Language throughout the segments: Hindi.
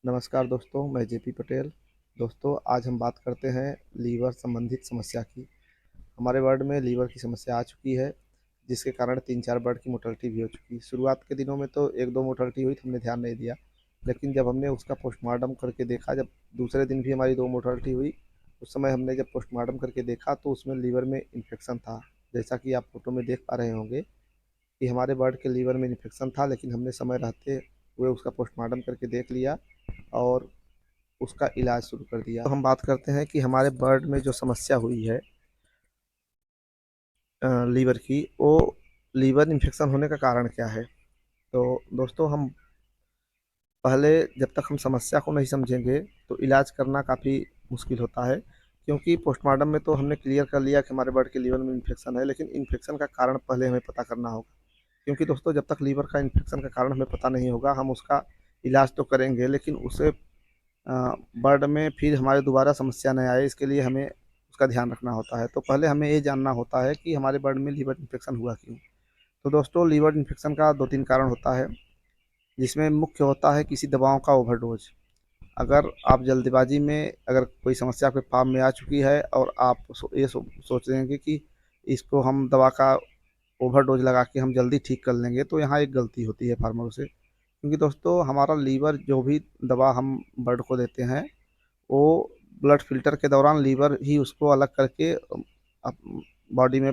नमस्कार दोस्तों, मैं जेपी पटेल। दोस्तों, आज हम बात करते हैं लीवर संबंधित समस्या की। हमारे वार्ड में लीवर की समस्या आ चुकी है, जिसके कारण 3-4 बर्ड की मोर्टेलिटी भी हो चुकी। शुरुआत के दिनों में तो 1-2 मोर्टेलिटी हुई तो हमने ध्यान नहीं दिया, लेकिन जब हमने उसका पोस्टमार्टम करके देखा, जब दूसरे दिन भी हमारी 2 मोर्टेलिटी हुई, उस समय हमने जब पोस्टमार्टम करके देखा तो उसमें लीवर में इन्फेक्शन था। जैसा कि आप फ़ोटो में देख पा रहे होंगे कि हमारे बर्ड के लीवर में इन्फेक्शन था, लेकिन हमने समय रहते हुए उसका पोस्टमार्टम करके देख लिया और उसका इलाज शुरू कर दिया। तो हम बात करते हैं कि हमारे बर्ड में जो समस्या हुई है लीवर की, वो लीवर इन्फेक्शन होने का कारण क्या है। तो दोस्तों, हम पहले जब तक हम समस्या को नहीं समझेंगे तो इलाज करना काफ़ी मुश्किल होता है, क्योंकि पोस्टमार्टम में तो हमने क्लियर कर लिया कि हमारे बर्ड के लीवर में इन्फेक्शन है, लेकिन इन्फेक्शन का कारण पहले हमें पता करना होगा। क्योंकि दोस्तों, जब तक लीवर का इन्फेक्शन का कारण हमें पता नहीं होगा, हम उसका इलाज तो करेंगे, लेकिन उसे बर्ड में फिर हमारे दोबारा समस्या नहीं आए, इसके लिए हमें उसका ध्यान रखना होता है। तो पहले हमें ये जानना होता है कि हमारे बर्ड में लीवर इन्फेक्शन हुआ क्यों। तो दोस्तों, लीवर इन्फेक्शन का 2-3 कारण होता है, जिसमें मुख्य होता है किसी दवाओं का ओवरडोज। अगर आप जल्दबाजी में अगर कोई समस्या आपके फार्म में आ चुकी है और आप सोच रहे हैं कि इसको हम दवा का ओवरडोज लगा के हम जल्दी ठीक कर लेंगे, तो यहाँ एक गलती होती है फार्मरों से। क्योंकि दोस्तों, हमारा लीवर जो भी दवा हम बर्ड को देते हैं, वो ब्लड फिल्टर के दौरान लीवर ही उसको अलग करके बॉडी में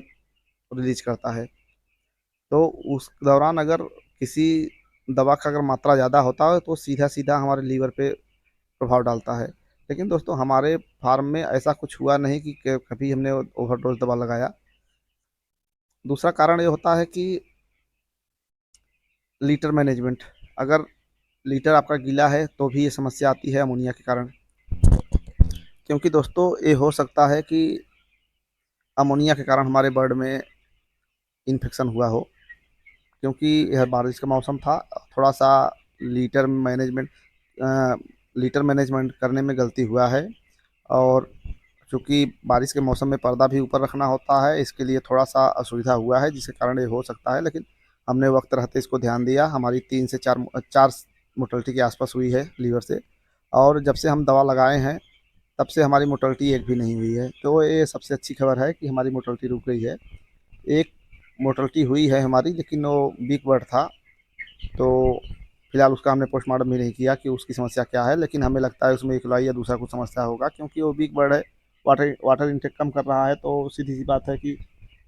रिलीज करता है। तो उस दौरान अगर किसी दवा का अगर मात्रा ज़्यादा होता है तो सीधा सीधा हमारे लीवर पे प्रभाव डालता है। लेकिन दोस्तों, हमारे फार्म में ऐसा कुछ हुआ नहीं कि कभी हमने ओवरडोज दवा लगाया। दूसरा कारण ये होता है कि लीटर मैनेजमेंट। अगर लीटर आपका गीला है तो भी ये समस्या आती है अमोनिया के कारण। क्योंकि दोस्तों, ये हो सकता है कि अमोनिया के कारण हमारे बर्ड में इन्फेक्शन हुआ हो, क्योंकि यह बारिश का मौसम था। थोड़ा सा लीटर मैनेजमेंट लीटर मैनेजमेंट करने में गलती हुआ है। और चूँकि बारिश के मौसम में पर्दा भी ऊपर रखना होता है, इसके लिए थोड़ा सा असुविधा हुआ है, जिसके कारण ये हो सकता है। लेकिन हमने वक्त रहते इसको ध्यान दिया। हमारी 3 से 4 मोर्टेलिटी के आसपास हुई है लीवर से, और जब से हम दवा लगाए हैं तब से हमारी मोर्टेलिटी एक भी नहीं हुई है। तो ये सबसे अच्छी खबर है कि हमारी मोर्टेलिटी रुक गई है। एक मोर्टेलिटी हुई है हमारी, लेकिन वो बिग बर्ड था, तो फिलहाल उसका हमने पोस्टमार्टम भी नहीं किया कि उसकी समस्या क्या है। लेकिन हमें लगता है उसमें इकलॉय या दूसरा कुछ समस्या होगा, क्योंकि वो बिग बर्ड है, वाटर वाटर इंटेक कम कर रहा है। तो सीधी सी बात है कि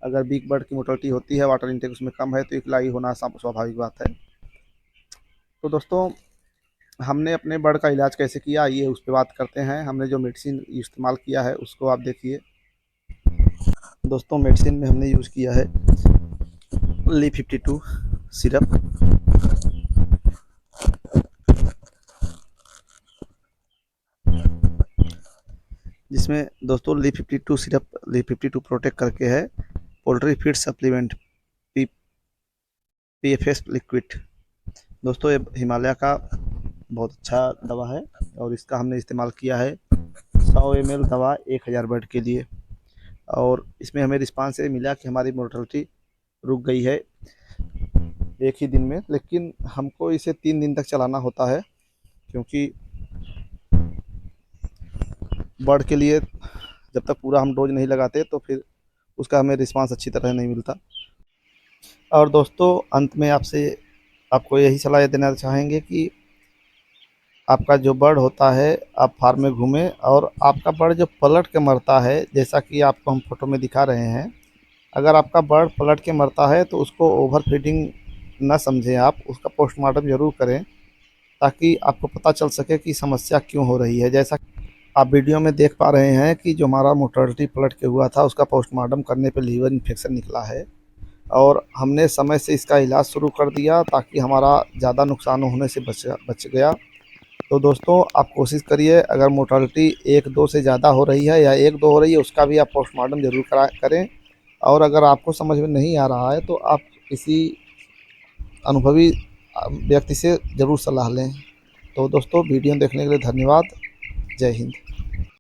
अगर बिग बर्ड की मोर्टेलिटी होती है, वाटर इंटेक उसमें कम है, तो इकलॉय होना स्वाभाविक बात है। तो दोस्तों, हमने अपने बर्ड का इलाज कैसे किया, आइए उस पर बात करते हैं। हमने जो मेडिसिन इस्तेमाल किया है उसको आप देखिए। दोस्तों, मेडिसिन में हमने यूज़ किया है Li-52 सिरप, जिसमें दोस्तों Li-52 सिरप, Li-52 प्रोटेक्ट करके है poultry feed supplement P PFS liquid. दोस्तों, ये हिमालय का बहुत अच्छा दवा है, और इसका हमने इस्तेमाल किया है 100 ml दवा 1000 बर्ड के लिए। और इसमें हमें रिस्पांस ये मिला कि हमारी मोर्टेलिटी रुक गई है एक ही दिन में। लेकिन हमको इसे 3 दिन तक चलाना होता है, क्योंकि बर्ड के लिए जब तक पूरा हम डोज नहीं लगाते तो फिर उसका हमें रिस्पांस अच्छी तरह नहीं मिलता। और दोस्तों, अंत में आपको यही सलाह देना चाहेंगे कि आपका जो बर्ड होता है, आप फार्म में घूमें, और आपका बर्ड जो पलट के मरता है, जैसा कि आपको हम फोटो में दिखा रहे हैं, अगर आपका बर्ड पलट के मरता है तो उसको ओवर फीडिंग न समझें, आप उसका पोस्टमार्टम ज़रूर करें, ताकि आपको पता चल सके कि समस्या क्यों हो रही है। जैसा आप वीडियो में देख पा रहे हैं कि जो हमारा मोर्टेलिटी पलट के हुआ था, उसका पोस्टमार्टम करने पे लीवर इन्फेक्शन निकला है, और हमने समय से इसका इलाज शुरू कर दिया ताकि हमारा ज़्यादा नुकसान होने से बच गया। तो दोस्तों, आप कोशिश करिए, अगर मोर्टेलिटी 1-2 से ज़्यादा हो रही है या 1-2 हो रही है, उसका भी आप पोस्टमार्टम ज़रूर करें। और अगर आपको समझ में नहीं आ रहा है तो आप किसी अनुभवी व्यक्ति से ज़रूर सलाह लें। तो दोस्तों, वीडियो देखने के लिए धन्यवाद। जय हिंद।